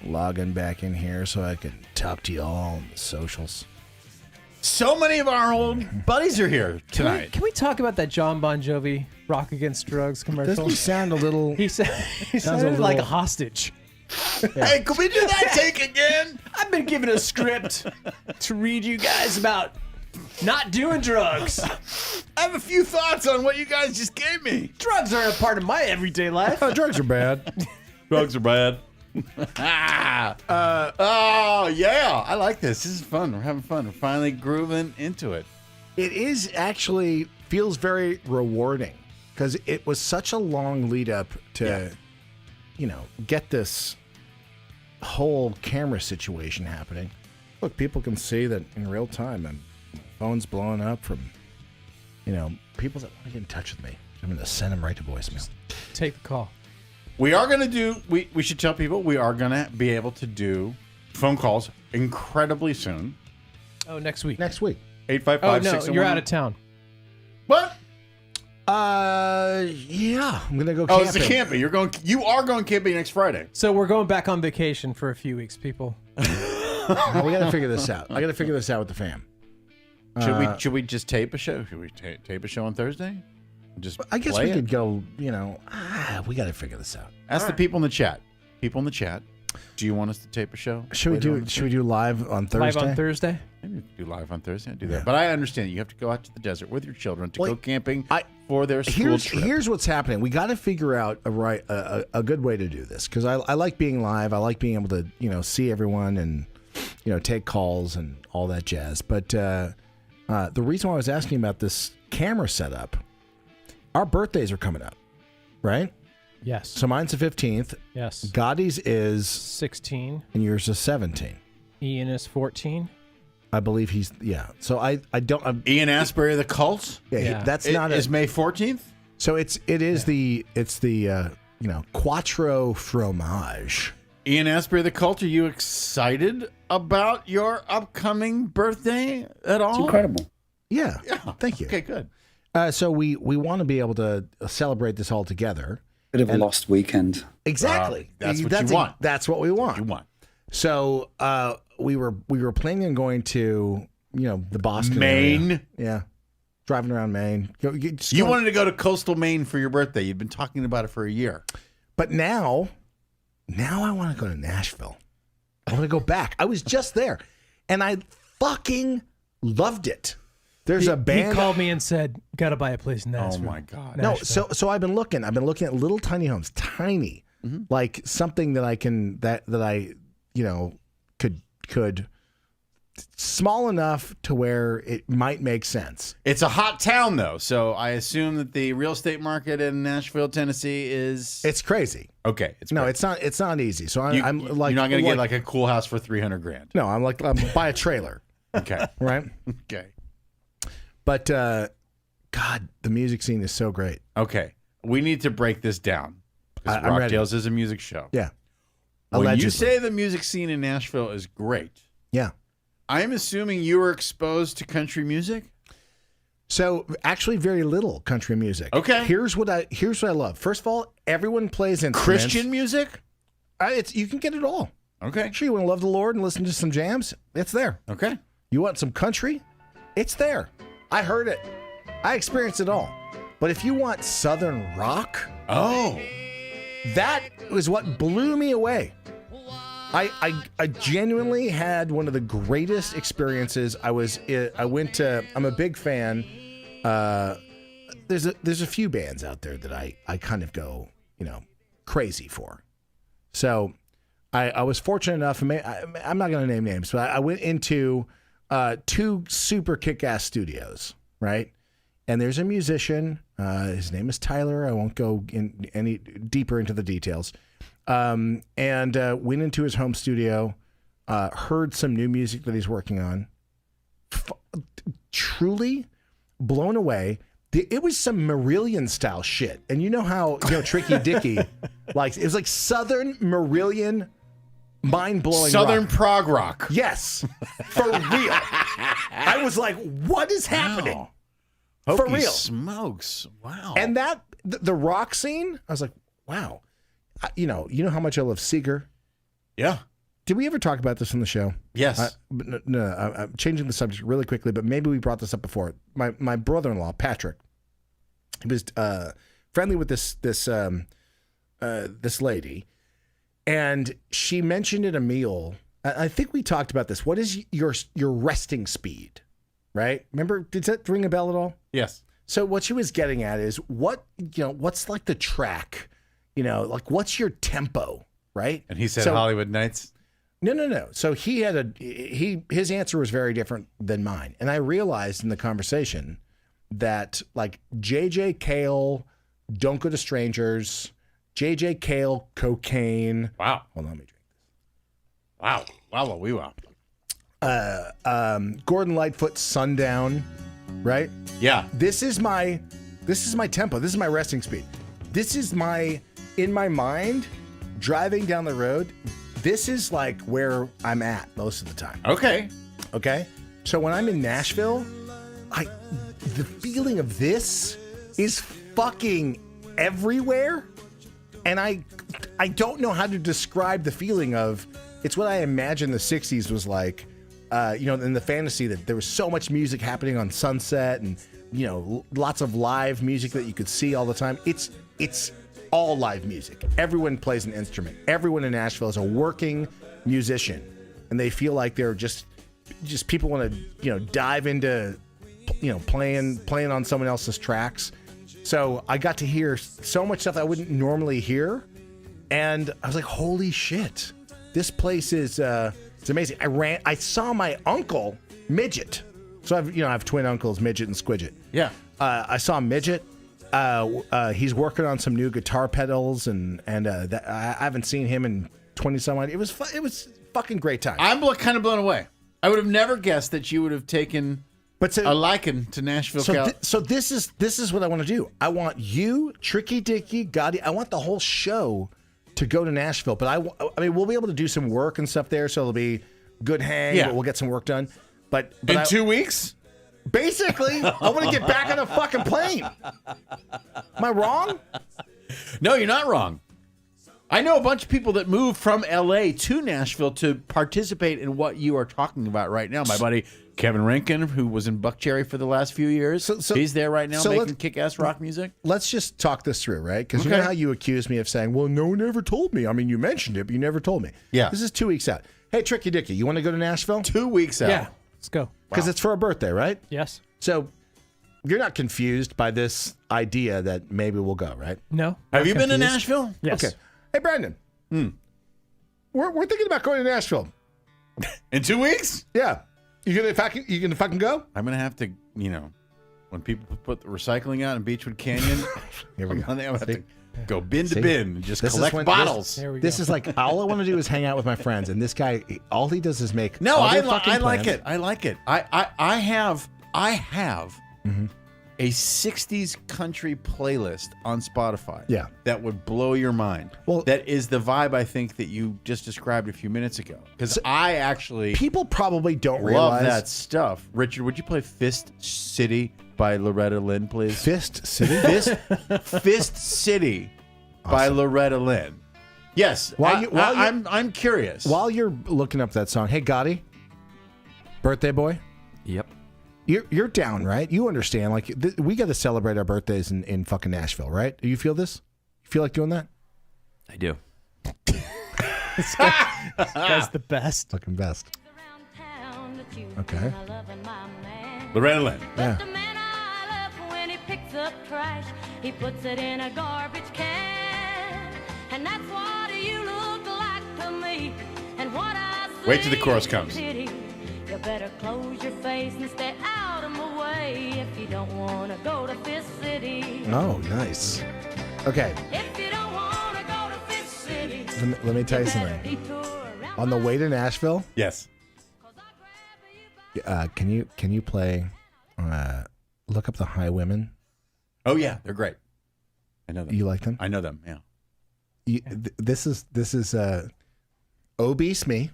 logging back in here so I can talk to you all on the socials. So many of our old buddies are here tonight. Can we talk about that John Bon Jovi Rock Against Drugs commercial? Doesn't he sound a little... He sounded like a hostage. Yeah. Hey, can we do that take again? I've been given a script to read you guys about not doing drugs. I have a few thoughts on what you guys just gave me. Drugs aren't a part of my everyday life. Drugs are bad. Drugs are bad. Oh, yeah. I like this. This is fun. We're having fun. We're finally grooving into it. It is actually feels very rewarding because it was such a long lead up to, get this whole camera situation happening. Look, people can see that in real time and phone's blowing up from, people that want to get in touch with me. I'm going to send them right to voicemail. Take the call. We are going to do, we should tell people, we are going to be able to do phone calls incredibly soon. Oh, next week. Next week. 855-601. No, you're out of town. What? Yeah, I'm going to go camping. Oh, it's a camping. You are going camping next Friday. So we're going back on vacation for a few weeks, people. We got to figure this out. I got to figure this out with the fam. Should we just tape a show? Should we tape a show on Thursday? Just I guess play we it? could go, we got to figure this out. Ask the people in the chat. People in the chat, do you want us to tape a show? Should we do live on Thursday? Live on Thursday? Maybe we could do live on Thursday. I'd do that. But I understand you have to go out to the desert with your children to go camping for their school trip. Here's what's happening. We got to figure out a good way to do this because I like being live. I like being able to see everyone and take calls and all that jazz. But the reason why I was asking about this camera setup, our birthdays are coming up, right? Yes. So mine's the 15th. Yes. Gotti's is 16. And yours is 17. Ian is 14. I believe he's So I don't. Ian Asbury of the Cult. Yeah. That's not. Is May 14th. So it's the Quattro Fromage. Ian Asbury of the Cult. Are you excited about your upcoming birthday at all? It's incredible. Yeah. Thank you. Okay. Good. So we want to be able to celebrate this all together. Bit of a lost weekend. Exactly. That's what you want. That's what we want. You want. So we were planning on going to the Boston Maine. area. Yeah, driving around Maine. You wanted to go to coastal Maine for your birthday. You'd been talking about it for a year. But now I want to go to Nashville. I want to go back. I was just there, and I fucking loved it. There's a band. He called me and said, "Got to buy a place in Nashville." Oh my God! No, Nashville. so I've been looking. I've been looking at little tiny homes, tiny, like something that I can that I could small enough to where it might make sense. It's a hot town though, so I assume that the real estate market in Nashville, Tennessee it's crazy. Okay, it's not easy. So I'm like, you're not going to get like a cool house for $300,000. No, I'm buy a trailer. Okay, right. Okay. But, God, the music scene is so great. Okay. We need to break this down. Because Rocktails is a music show. Yeah. When Allegedly. you say the music scene in Nashville is great, yeah, I'm assuming you were exposed to country music? So, actually, very little country music. Okay. Here's what I love. First of all, everyone plays instruments. Christian music? You can get it all. Okay. Sure, you want to love the Lord and listen to some jams? It's there. Okay. You want some country? It's there. I heard it. I experienced it all. But if you want Southern rock, that was what blew me away. I genuinely had one of the greatest experiences. I'm a big fan. There's a few bands out there that I kind of go, crazy for. So I was fortunate enough, I'm not going to name names, but I went into 2 super kick-ass studios, right? And there's a musician. His name is Tyler. I won't go in any deeper into the details. And went into his home studio, heard some new music that he's working on. Truly blown away. It was some Marillion style shit. And you know how Tricky Dicky likes it was like Southern Marillion mind-blowing Southern rock. prog rock. Yes, for real. I was like, what is happening? Wow. For Hokey real. smokes. Wow. And that, the rock scene, I was like, wow. You know how much I love Seeger? Yeah. Did we ever talk about this on the show? Yes. I'm changing the subject really quickly, but maybe we brought this up before. My brother-in-law, Patrick, he was friendly with this lady, and she mentioned at a meal. I think we talked about this. What is your resting speed? Right? Remember? Did that ring a bell at all? Yes. So what she was getting at is what's like the track? Like what's your tempo? Right? And he said Hollywood Nights. No. So he had his answer was very different than mine. And I realized in the conversation that like J.J. Cale, Don't Go to Strangers, J.J. Cale, Cocaine. Wow. Hold on, let me drink this. Wow. Gordon Lightfoot, Sundown, right? Yeah. This is my tempo. This is my resting speed. This is in my mind, driving down the road, this is like where I'm at most of the time. Okay. So when I'm in Nashville, the feeling of this is fucking everywhere. And I don't know how to describe the feeling of, it's what I imagine the 60s was like, in the fantasy that there was so much music happening on Sunset and, lots of live music that you could see all the time. It's all live music. Everyone plays an instrument. Everyone in Nashville is a working musician, and they feel like they're just people want to dive into playing on someone else's tracks. So I got to hear so much stuff I wouldn't normally hear, and I was like, holy shit, this place is it's amazing. I saw my uncle Midget. So I have twin uncles, Midget and Squidget. Yeah. I saw Midget. He's working on some new guitar pedals, and I haven't seen him in 20 some odd. It was fucking great time. I'm kind of blown away. I would have never guessed that you would have taken a liking to Nashville. So this is what I want to do. I want you, Tricky Dicky, Gotti. I want the whole show to go to Nashville. But I mean, we'll be able to do some work and stuff there, so it'll be good hang. Yeah. But we'll get some work done. But in 2 weeks. Basically, I want to get back on a fucking plane. Am I wrong? No, you're not wrong. I know a bunch of people that moved from L.A. to Nashville to participate in what you are talking about right now. My buddy Kevin Rankin, who was in Buckcherry for the last few years, he's there right now making kick-ass rock music. Let's just talk this through, right? Because you know how you accused me of saying, well, no one ever told me. I mean, you mentioned it, but you never told me. Yeah. This is 2 weeks out. Hey, Tricky Dicky, you want to go to Nashville? 2 weeks out. Yeah, let's go. Because it's for a birthday, right? Yes. So you're not confused by this idea that maybe we'll go, right? No. Have you been to Nashville? Yes. Okay. Hey, Brandon. We're thinking about going to Nashville. In 2 weeks? Yeah. You gonna fucking go? I'm gonna have to, when people put the recycling out in Beechwood Canyon, Here we go. I'm gonna have to go bin to bin and just This is collect when- bottles. This is like all I want to do is hang out with my friends, and this guy, all he does is make. No, other I fucking like plans. it. I like it. I have a 60s country playlist on Spotify. Yeah. That would blow your mind. Well, that is the vibe I think that you just described a few minutes ago. Because I actually people probably don't love realize that stuff. Richard, would you play Fist City by Loretta Lynn, please? Fist City? Fist City by Loretta Lynn. Yes. I'm curious. While you're looking up that song, hey Gotti, birthday boy. Yep. You're down, right? You understand? Like we got to celebrate our birthdays in fucking Nashville, right? Do you feel this? You feel like doing that? I do. This guy's the best. Fucking best. Okay. Loretta Lynn. Yeah. When he picks up trash, he puts it in a garbage can. And that's what you look like to me. And what I see. Wait till the chorus comes. Pity. You better close your face and stay out of my way if you don't want to go to Fist City. Oh, nice. Okay. If you don't want to go to Fist City. Let me tell you something. On the way to Nashville. Yes. Can you play? Look up the High Women. Oh yeah, they're great. I know them. You like them? I know them. Yeah. This is obese me,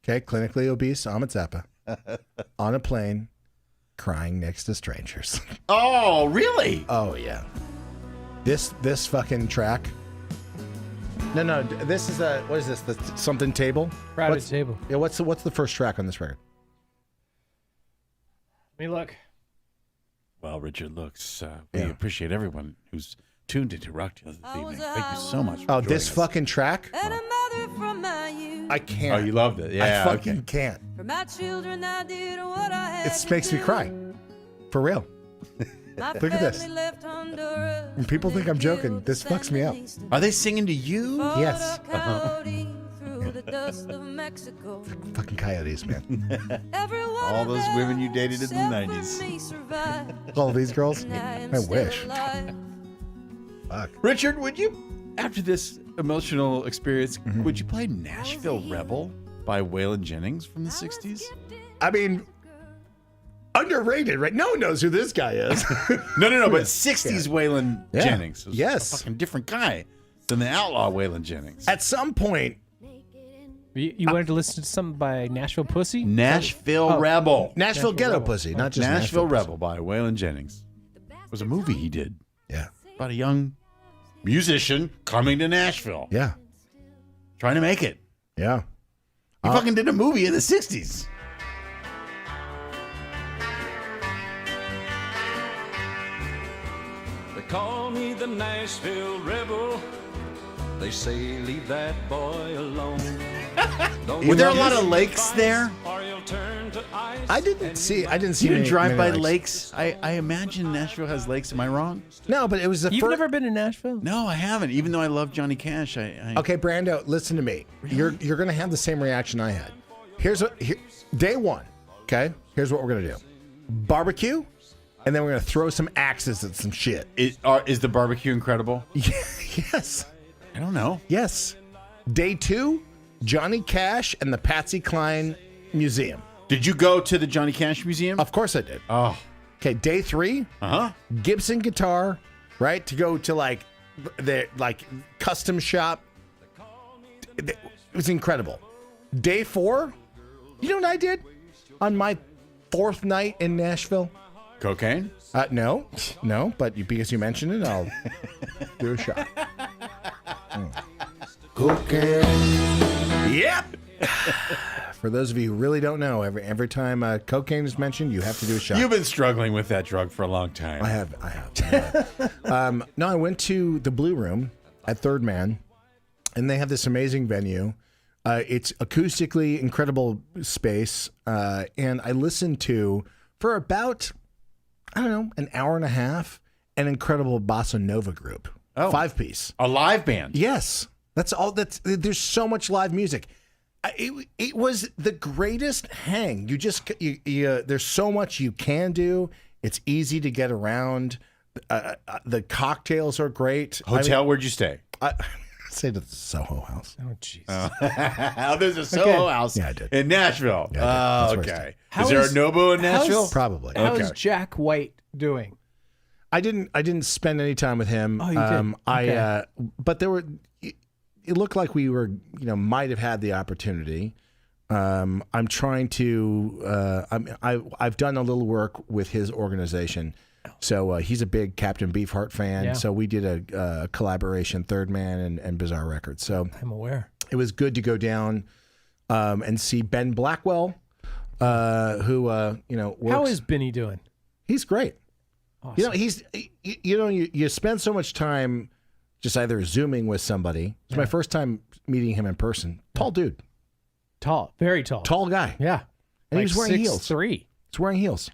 okay, clinically obese Ahmet Zappa, on a plane, crying next to strangers. Oh, really? Oh yeah. This fucking track. No, this is what is this? The something table? Crowded Table. Yeah, what's the first track on this record? Let me look. Well, Richard looks. We appreciate everyone who's tuned into Rocktails this evening. Thank you so much. Oh, this fucking track? I can't. Oh, you loved it. Yeah, I fucking can't. For my children, I did what I had It makes me cry. For real. Look at this. When people think I'm joking, this fucks me up. Are they singing to you? Yes. through the dust of Mexico. Fucking coyotes, man. All those women you dated in the 90s. All these girls? I wish. Fuck. Richard, would you, after this emotional experience, would you play Nashville Rebel by Waylon Jennings from the 60s? I mean, underrated, right? No one knows who this guy is. No, but 60s Waylon Jennings was yes. a fucking different guy than the outlaw Waylon Jennings. At some point... You wanted to listen to something by Nashville Pussy? Nashville Rebel. Nashville Ghetto Rebel. Pussy, not just Nashville Rebel by Waylon Jennings. It was a movie he did. Yeah. About a young musician coming to Nashville. Yeah. Trying to make it. Yeah. He fucking did a movie in the 60s. They call me the Nashville Rebel. They say leave that boy alone. Were there a lot of lakes there? I didn't see. You many, didn't drive many by lakes. lakes? I imagine Nashville has lakes. Am I wrong? No, but it was the You've first. never been to Nashville? No, I haven't. Even though I love Johnny Cash, Okay, Brando, listen to me. You're gonna have the same reaction I had. Day one. Okay, here's what we're gonna do: barbecue, and then we're gonna throw some axes at some shit. Is the barbecue incredible? Yes. I don't know. Yes. Day two, Johnny Cash and the Patsy Cline Museum. Did you go to the Johnny Cash Museum? Of course I did. Oh. Okay, day three, Gibson guitar, right? To go to the custom shop. It was incredible. Day four, you know what I did on my fourth night in Nashville? Cocaine? No, but because you mentioned it, I'll do a shot. Cocaine. Yep. For those of you who really don't know, every time cocaine is mentioned, you have to do a shot. You've been struggling with that drug for a long time. I have. No, I went to the Blue Room at Third Man, and they have this amazing venue. It's acoustically incredible space, and I listened to, for about, I don't know, an hour and a half, an incredible bossa nova group. Oh. 5-piece. A live band. Yes. That's all. There's so much live music. It was the greatest hang. There's so much you can do. It's easy to get around. The cocktails are great. Hotel, where'd you stay? I stayed at the Soho House. Oh, jeez. Oh, there's a Soho House in Nashville. Yeah, I did. Okay. How is there is- a Nobu in how's- Nashville? Probably. How is Jack White doing? I didn't spend any time with him. Oh, you did? Okay. But there were. It looked like we were, might have had the opportunity. I'm trying to. I've done a little work with his organization, so he's a big Captain Beefheart fan. Yeah. So we did a collaboration, Third Man and Bizarre Records. So I'm aware. It was good to go down and see Ben Blackwell, who works. How is Benny doing? He's great. Awesome. You spend so much time just either Zooming with somebody. It's my first time meeting him in person. Tall dude. Tall. Very tall. Tall guy. Yeah. And he's wearing heels. 6'3". He's wearing heels.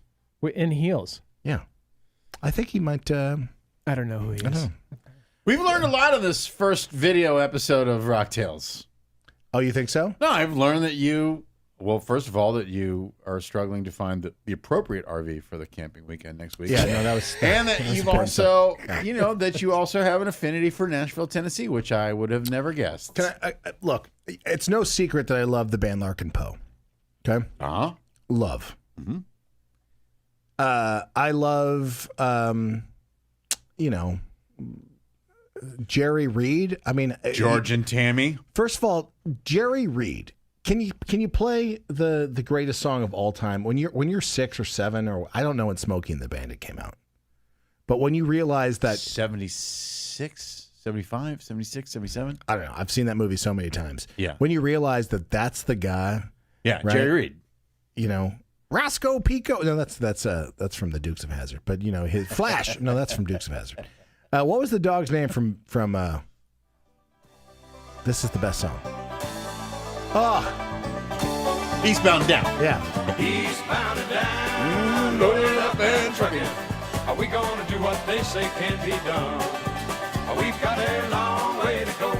In heels. Yeah. I think he might. I don't know who he is. I don't know. We've learned a lot of this first video episode of Rocktails. Oh, you think so? No, I've learned that first of all, that you are struggling to find the appropriate RV for the camping weekend next week. Yeah, no, that was. And that you've also, that you also have an affinity for Nashville, Tennessee, which I would have never guessed. Can I look? It's no secret that I love the band Larkin Poe. Okay. Love. Mm-hmm. I love, Jerry Reed. I mean, George and Tammy. First of all, Jerry Reed. Can you play the greatest song of all time when you're 6 or 7 or I don't know when Smokey and the Bandit came out, but when you realize that 76, 75, 76, 77. I don't know. I've seen that movie so many times. Yeah. When you realize that that's the guy. Yeah, right? Jerry Reed. You know, Roscoe Pico. No, that's from the Dukes of Hazzard. But you know, his Flash. No, that's from Dukes of Hazzard. What was the dog's name from This Is the Best Song? Oh, Eastbound and Down. Yeah. Eastbound and down, loaded up and trucking. Are we gonna do what they say can't be done? We've got a long way to go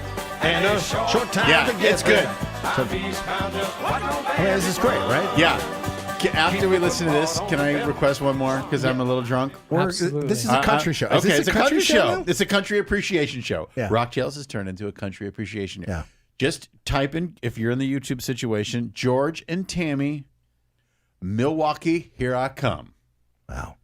and a short time Yeah, to get it's good. So, this is great, right? Yeah. After we listen to this, can I request one more? Because I'm a little drunk. Absolutely. This is a country show. Okay, it's a country show. Now? It's a country appreciation show. Yeah. Rocktails has turned into a country appreciation. Yeah. Just type in, if you're in the YouTube situation, George and Tammy, Milwaukee, Here I Come. Wow.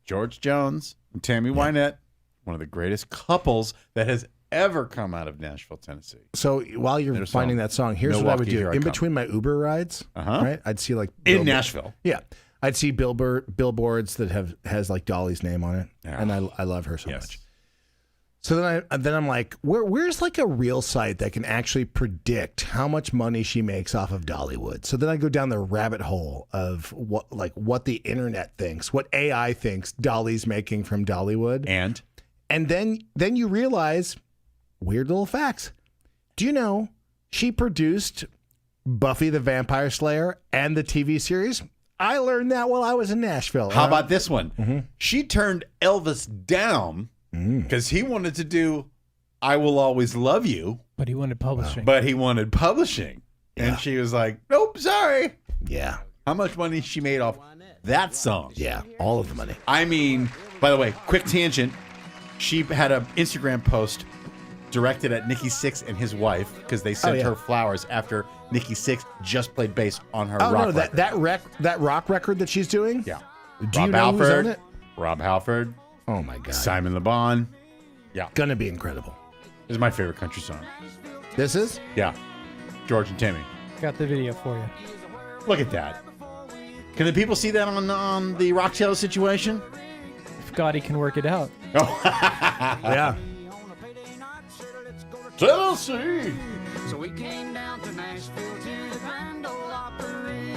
George Jones and Tammy Wynette, one of the greatest couples that has ever come out of Nashville, Tennessee. So while you're finding that song, here's what I would do. In between my Uber rides, right? I'd see like in Nashville. Yeah. I'd see billboards that has like Dolly's name on it. Yeah. And I love her so much. So then I'm like, where's like a real site that can actually predict how much money she makes off of Dollywood? So then I go down the rabbit hole of what the internet thinks, what AI thinks Dolly's making from Dollywood. And then you realize weird little facts. Do you know she produced Buffy the Vampire Slayer and the TV series? I learned that while I was in Nashville. How about this one? She turned Elvis down because he wanted to do I Will Always Love You. But he wanted publishing. And she was like, nope, sorry. Yeah. How much money she made off that song? Yeah, all of the money. I mean, by the way, quick tangent. She had an Instagram post directed at Nikki Sixx and his wife because they sent her flowers after Nikki Sixx just played bass on her rock record. that rock record that she's doing? Yeah. Do you know who's on it? Rob Halford. Oh, my God. Simon Le Bon. Yeah. Gonna be incredible. This is my favorite country song. This is? Yeah. George and Tammy. Got the video for you. Look at that. Can the people see that on the Rocktails situation? If Gotti can work it out. Oh. Yeah. Tennessee. So we came down to Nashville to the Grand Ole Opry.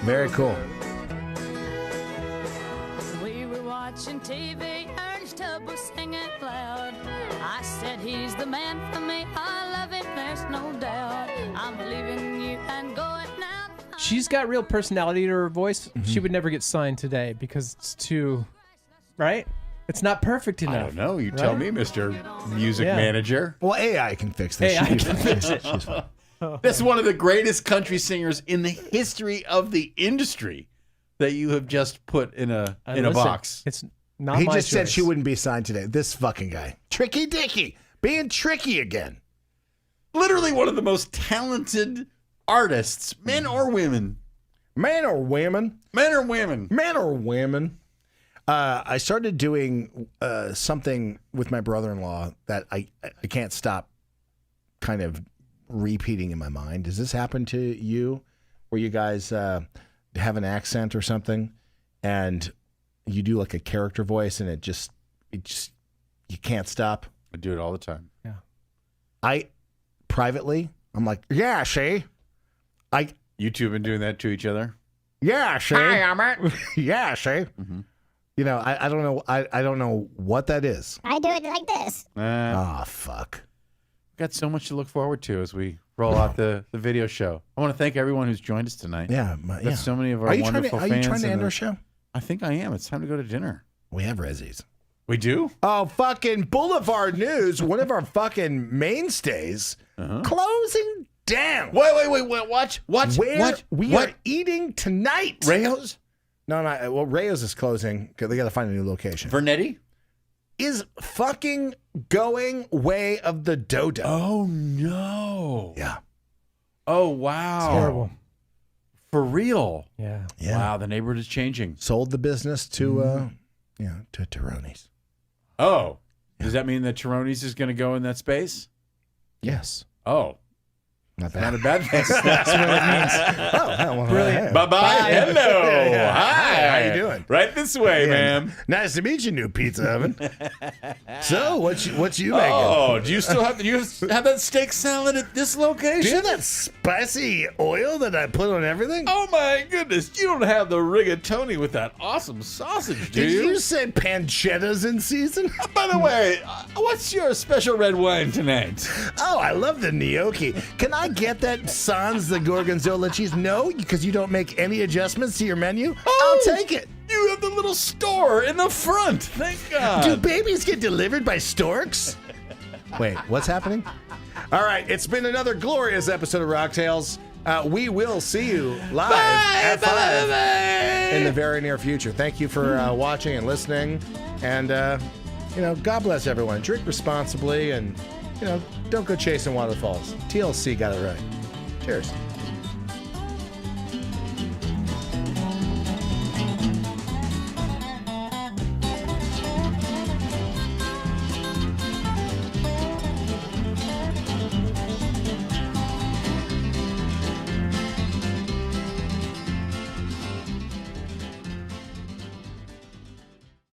Very cool. We were watching TV, Ernest Tubb was singing loud. I said he's the man for me. I love him, there's no doubt. I'm leaving you and going now. She's got real personality to her voice. She would never get signed today because it's too, right? It's not perfect enough. I don't know. You tell me, Mr. Music Manager. Well, AI can fix this. AI can fix it. She's fine. That's one of the greatest country singers in the history of the industry that you have just put in a box. It's not He my just said choice. she wouldn't be signed today. This fucking guy. Tricky Dicky. Being tricky again. Literally one of the most talented artists, men or women. Man or women? Men or women. Man or women? I started doing something with my brother-in-law that I can't stop kind of repeating in my mind. Does this happen to you where you guys have an accent or something and you do like a character voice and it just you can't stop? I do it all the time. Yeah. I'm like, yeah, see? You two have been doing that to each other? Yeah, see? Hi, Ahmet. Yeah, see? Mm-hmm. You know, I don't know. I don't know what that is. I do it like this. Oh, fuck. Got so much to look forward to as we roll out the video show. I want to thank everyone who's joined us tonight. Yeah. Got so many of our Are you wonderful trying fans. to, Are you trying to end our show? I think I am. It's time to go to dinner. We have Rezzies. We do? Oh, fucking Boulevard News, one of our fucking mainstays, closing down. Wait. Watch. Where we are eating tonight. Rayo's? No. Well, Rayo's is closing because they got to find a new location. Vernetti? Is fucking going way of the dodo. Oh, no. Yeah. Oh, wow. It's terrible. For real? Yeah. Wow, the neighborhood is changing. Sold the business to Taroni's. Oh, Does that mean that Chironi's is going to go in that space? Yes. Oh. Not bad. Not a bad thing. That's what it means. Oh, well, Brilliant. Bye-bye. Hello. Yeah. Hi. How you doing? Right this way, ma'am. Nice to meet you, new pizza oven. So, what you making? Oh, do you have that steak salad at this location? Do you have that spicy oil that I put on everything? Oh my goodness, you don't have the rigatoni with that awesome sausage, do Did you? you say pancetta in season? By the way, what's your special red wine tonight? Oh, I love the gnocchi. Can I get that sans the gorgonzola cheese? No, because you don't make any adjustments to your menu? I'll take it. You have the little store in the front. Thank God. Do babies get delivered by storks? Wait, what's happening? All right, it's been another glorious episode of Rocktails. We will see you live at 5 in the very near future. Thank you for watching and listening. And, God bless everyone. Drink responsibly and, don't go chasing waterfalls. TLC got it right. Cheers.